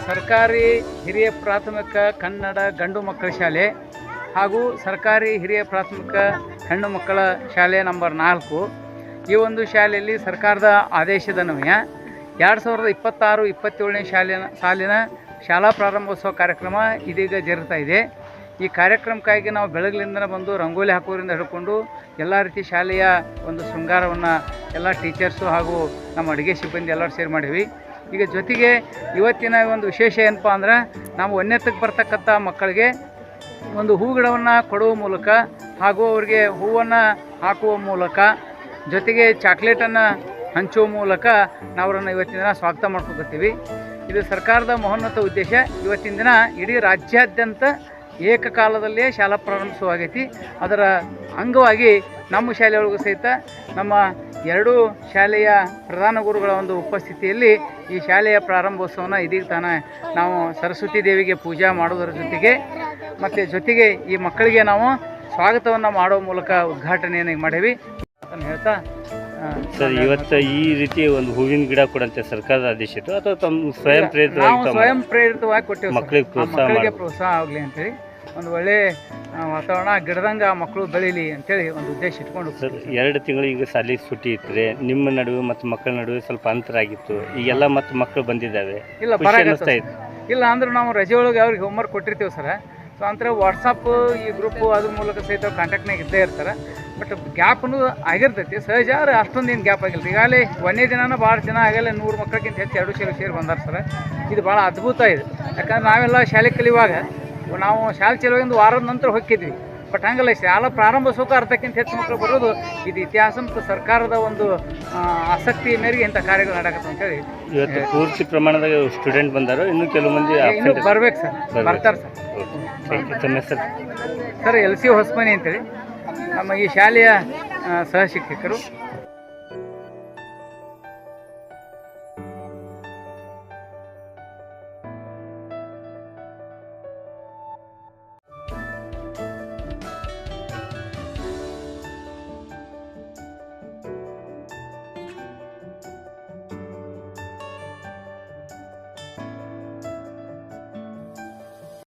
ಸರ್ಕಾರಿ ಹಿರಿಯ ಪ್ರಾಥಮಿಕ ಕನ್ನಡ ಗಂಡು ಮಕ್ಕಳ ಶಾಲೆ ಹಾಗೂ ಸರ್ಕಾರಿ ಹಿರಿಯ ಪ್ರಾಥಮಿಕ ಹೆಣ್ಣು ಮಕ್ಕಳ ಶಾಲೆ ನಂಬರ್ 4 ಈ ಒಂದು ಶಾಲೆಯಲ್ಲಿ ಸರ್ಕಾರದ ಆದೇಶದನ್ವಯ 2026-27ನೇ ಸಾಲಿನ ಶಾಲಾ ಪ್ರಾರಂಭೋತ್ಸವ ಕಾರ್ಯಕ್ರಮ ಇದೀಗ ಜರುಗ್ತಾ ಇದೆ. ಈ ಕಾರ್ಯಕ್ರಮಕ್ಕಾಗಿ ನಾವು ಬೆಳಗ್ಲಿಂದ ಬಂದು ರಂಗೋಲಿ ಹಾಕೋದ್ರಿಂದ ಹಿಡ್ಕೊಂಡು ಎಲ್ಲ ರೀತಿ ಶಾಲೆಯ ಒಂದು ಶೃಂಗಾರವನ್ನು ಎಲ್ಲ ಟೀಚರ್ಸು ಹಾಗೂ ನಮ್ಮ ಅಡುಗೆ ಸಿಬ್ಬಂದಿ ಎಲ್ಲರೂ ಸೇರಿ ಮಾಡೀವಿ. ಈಗ ಜೊತೆಗೆ ಇವತ್ತಿನ ಒಂದು ವಿಶೇಷ ಏನಪ್ಪ ಅಂದ್ರೆ ನಾವು ಒಂದನೇತಕ್ಕೆ ಬರ್ತಕ್ಕಂಥ ಮಕ್ಕಳಿಗೆ ಒಂದು ಹೂಗಿಡವನ್ನು ಕೊಡುವ ಮೂಲಕ ಹಾಗೂ ಅವರಿಗೆ ಹೂವನ್ನು ಹಾಕುವ ಮೂಲಕ ಜೊತೆಗೆ ಚಾಕ್ಲೇಟನ್ನು ಹಂಚುವ ಮೂಲಕ ನಾವು ಅವರನ್ನು ಇವತ್ತಿನ ದಿನ ಸ್ವಾಗತ ಮಾಡ್ಕೊಳ್ತೀವಿ. ಇದು ಸರ್ಕಾರದ ಮಹೋನ್ನತ ಉದ್ದೇಶ. ಇವತ್ತಿನ ದಿನ ಇಡೀ ರಾಜ್ಯಾದ್ಯಂತ ಏಕಕಾಲದಲ್ಲೇ ಶಾಲಾ ಪ್ರಾರಂಭಿಸುವಾಗೈತಿ. ಅದರ ಅಂಗವಾಗಿ ನಮ್ಮ ಶಾಲೆಯೊಳಗೂ ಸಹಿತ ನಮ್ಮ 2 ಶಾಲೆಯ ಪ್ರಧಾನ ಗುರುಗಳ ಒಂದು ಉಪಸ್ಥಿತಿಯಲ್ಲಿ ಈ ಶಾಲೆಯ ಪ್ರಾರಂಭೋತ್ಸವನ ಇದೀಗ ತಾನೇ ನಾವು ಸರಸ್ವತಿ ದೇವಿಗೆ ಪೂಜಾ ಮಾಡೋದರ ಜೊತೆಗೆ ಈ ಮಕ್ಕಳಿಗೆ ನಾವು ಸ್ವಾಗತವನ್ನು ಮಾಡೋ ಮೂಲಕ ಉದ್ಘಾಟನೆಯನ್ನು ಮಾಡೀವಿ ಅಂತ ಹೇಳ್ತಾ ಸರ್, ಇವತ್ತು ಈ ರೀತಿ ಒಂದು ಹೂವಿನ ಗಿಡ ಕೊಡಂತೆ ಸರ್ಕಾರದ ಆದೇಶ ಇತ್ತು ಅಥವಾ ತಮ್ಮ ಸ್ವಯಂ ಪ್ರೇರಿತವಾಗಿ ಕೊಟ್ಟೇವೆ. ಮಕ್ಕಳಿಗೆ ಪ್ರೋತ್ಸಾಹ ಆಗಲಿ ಅಂತೇಳಿ ಒಂದು ಒಳ್ಳೆ ವಾತಾವರಣ ಗಿಡದಂಗೆ ಮಕ್ಕಳು ಬೆಳೀಲಿ ಅಂತೇಳಿ ಒಂದು ಉದ್ದೇಶ ಇಟ್ಕೊಂಡು. ಸರ್, 2 ತಿಂಗಳು ಈಗ ಶಾಲೆಗೆ ಸುಟ್ಟಿ ಇತ್ತು. ನಿಮ್ಮ ನಡುವೆ ಮತ್ತು ಮಕ್ಕಳ ನಡುವೆ ಸ್ವಲ್ಪ ಅಂತರ ಆಗಿತ್ತು. ಈಗೆಲ್ಲ ಮತ್ತು ಮಕ್ಕಳು ಬಂದಿದ್ದಾವೆ. ಇಲ್ಲ ಅಂದ್ರೆ ನಾವು ರಜೆ ಒಳಗೆ ಅವ್ರಿಗೆ ಹೋಮ್ವರ್ಕ್ ಕೊಟ್ಟಿರ್ತೀವಿ ಸರ್. ಸೊ ಅಂತರ ವಾಟ್ಸಪ್ ಈ ಗ್ರೂಪು ಅದ್ರ ಮೂಲಕ ಸಹಿತ ಕಾಂಟ್ಯಾಕ್ಟ್ನಾಗ ಇದ್ದೇ ಇರ್ತಾರೆ. ಬಟ್ ಗ್ಯಾಪ್ನು ಆಗಿರ್ತೈತಿ ಸಹಜ. ಅಷ್ಟೊಂದೇನು ಗ್ಯಾಪ್ ಆಗಿಲ್ಲ. ಈಗಾಗಲೇ 1ನೇ ದಿನ ಭಾಳ ಜನ ಆಗಲೇ 100 ಮಕ್ಕಳಿಗಿಂತ ಹೆಚ್ಚು 2 ಶಾಲೆ ಸೇರಿ ಬಂದಾರ ಸರ್. ಇದು ಭಾಳ ಅದ್ಭುತ ಇದೆ. ಯಾಕಂದ್ರೆ ನಾವೆಲ್ಲ ಶಾಲೆ ಕಲಿಯುವಾಗ ನಾವು ಶಾಲೆ ಚಲುವಾಗಿಂದ ವಾರದ ನಂತರ ಹೋಗಿದ್ವಿ. ಬಟ್ ಹಂಗಲ್ಲ, ಶಾಲಾ ಪ್ರಾರಂಭಿಸೋಕೆ ಅರ್ಧಕ್ಕಿಂತ ಹೆಚ್ಚು ಮಕ್ಕಳು ಬರೋದು ಇದು ಇತಿಹಾಸ ಮತ್ತು ಸರ್ಕಾರದ ಒಂದು ಆಸಕ್ತಿ ಮೇರೆಗೆ ಇಂಥ ಕಾರ್ಯಗಳು ನಡೆಯುತ್ತೆ ಅಂತೇಳಿ. ಇವತ್ತು ಪೂರ್ತಿ ಪ್ರಮಾಣದಾಗ ಸ್ಟೂಡೆಂಟ್ ಬಂದಾರೋ ಇನ್ನು ಕೆಲವು ಮಂದಿ ಇನ್ನೂ ಬರ್ಬೇಕು ಸರ್, ಬರ್ತಾರೆ ಸರ್. ಸರ್ LC ಹೊಸಮನಿ ಅಂತೇಳಿ ನಮ್ಮ ಈ ಶಾಲೆಯ ಸಹ ಶಿಕ್ಷಕರು.